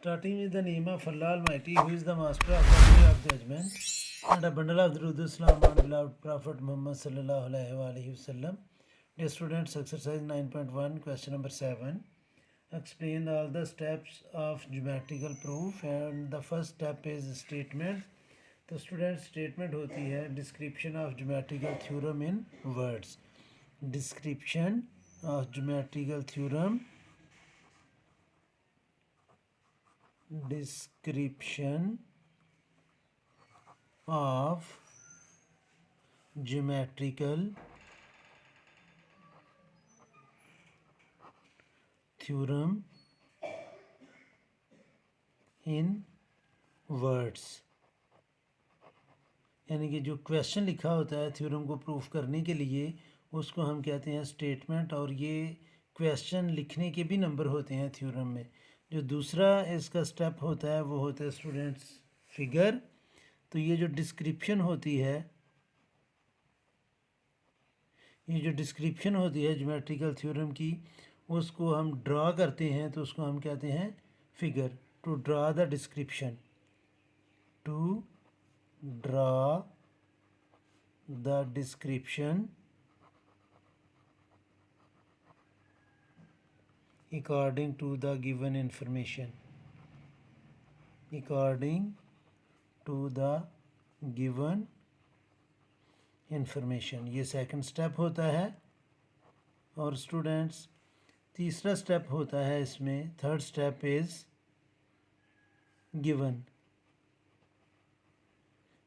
Starting with the name of Allah Almighty, who is the master of the day of judgment, and a bundle of Durud Islam on beloved Prophet Muhammad sallallahu alaihi wasallam. Dear students, exercise 9.1, question number 7. Explain all the steps of geometrical proof, and the first step is statement. तो student statement होती है description of geometrical theorem in words. Description of geometrical theorem, description of geometrical theorem in words. यानी कि जो question लिखा होता है theorem को प्रूफ करने के लिए उसको हम कहते हैं स्टेटमेंट, और ये क्वेश्चन लिखने के भी नंबर होते हैं थ्योरम में. जो दूसरा इसका स्टेप होता है वो होता है स्टूडेंट्स फिगर. तो ये जो डिस्क्रिप्शन होती है, ये जो डिस्क्रिप्शन होती है ज्योमेट्रिकल थ्योरम की, उसको हम ड्रा करते हैं तो उसको हम कहते हैं figure. To draw the description, to draw the description according to the given information, according to the given information. ये सेकंड स्टेप होता है. और स्टूडेंट्स तीसरा स्टेप होता है इसमें, third step is given.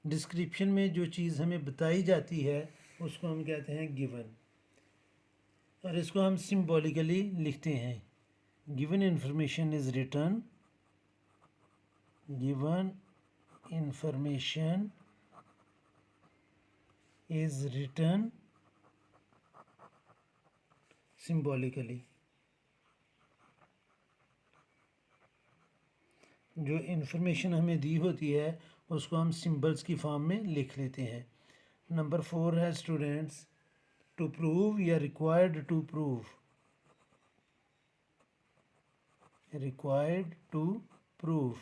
Description में जो चीज़ हमें बताई जाती है उसको हम कहते हैं गिवन, और इसको हम सिंबॉलिकली लिखते हैं. Given information is written, given information is written symbolically. जो इंफॉर्मेशन हमें दी होती है उसको हम सिंबल्स की फॉर्म में लिख लेते हैं. नंबर 4 है स्टूडेंट्स टू प्रूव या required to prove. Required to proof.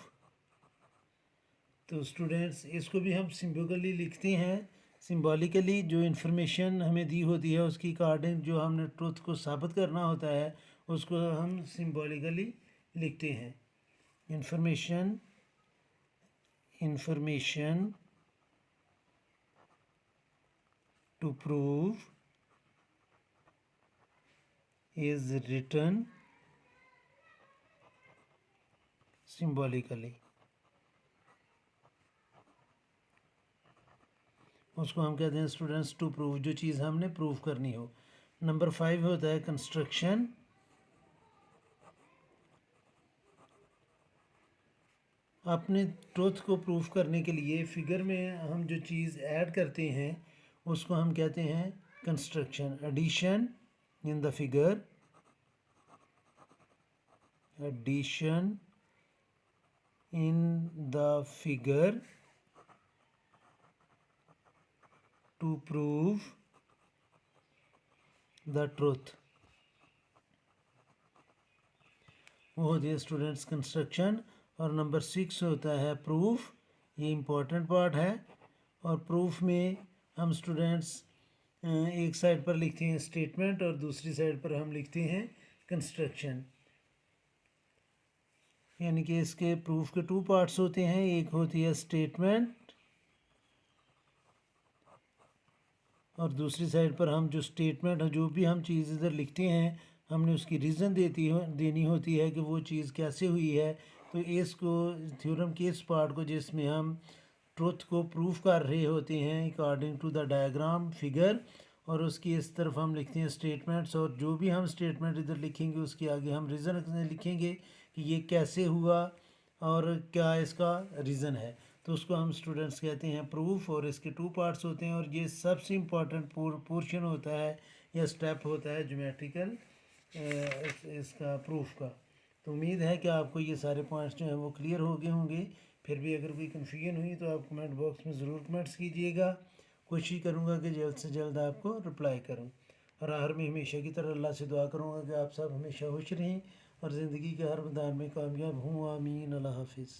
तो स्टूडेंट्स इसको भी हम सिंबॉलिकली लिखते हैं. सिंबॉलिकली जो इन्फॉर्मेशन हमें दी होती है उसकी अकॉर्डिंग जो हमने ट्रुथ को साबित करना होता है उसको हम सिंबॉलिकली लिखते हैं. Information to prove is written symbolically. उसको हम कहते हैं स्टूडेंट्स टू प्रूव, जो चीज़ हमने प्रूव करनी हो. नंबर 5 होता है कंस्ट्रक्शन. अपने ट्रुथ को प्रूफ करने के लिए फिगर में हम जो चीज़ ऐड करते हैं उसको हम कहते हैं construction. Addition in the figure, addition in the figure to prove the truth. वो होती है स्टूडेंट्स कंस्ट्रक्शन. और नंबर 6 होता है प्रूफ. ये इम्पोर्टेंट पार्ट है. और प्रूफ में हम स्टूडेंट्स एक साइड पर लिखते हैं स्टेटमेंट और दूसरी साइड पर हम लिखते हैं कंस्ट्रक्शन. यानी कि इसके प्रूफ के 2 पार्ट्स होते हैं. एक होती है स्टेटमेंट और दूसरी साइड पर हम जो स्टेटमेंट जो भी हम चीज़ इधर लिखते हैं हमने उसकी रीज़न देनी होती है कि वो चीज़ कैसे हुई है. तो इसको थ्योरम के इस पार्ट को जिसमें हम ट्रुथ को प्रूफ कर रहे होते हैं according to the diagram figure, और उसकी इस तरफ हम लिखते हैं स्टेटमेंट्स, और जो भी हम स्टेटमेंट इधर लिखेंगे उसके आगे हम रीज़न लिखेंगे कि ये कैसे हुआ और क्या इसका रीज़न है. तो उसको हम स्टूडेंट्स कहते हैं प्रूफ, और इसके 2 पार्ट्स होते हैं. और ये सबसे इम्पॉर्टेंट पोर्शन होता है या स्टेप होता है ज्योमेट्रिकल इसका प्रूफ का. तो उम्मीद है कि आपको ये सारे पॉइंट्स जो हैं वो क्लियर हो गए होंगे. फिर भी अगर कोई कन्फ्यूजन हुई तो आप कमेंट बॉक्स में ज़रूर कमेंट्स कीजिएगा. कोशिश करूँगा कि जल्द से जल्द आपको रिप्लाई करूँ. और आखिर में हमेशा की तरह अल्लाह से दुआ करूँगा कि आप सब हमेशा खुश रहें और ज़िंदगी के हर मैदान में कामयाब हूँ। आमीन। अल्लाह हाफिज़।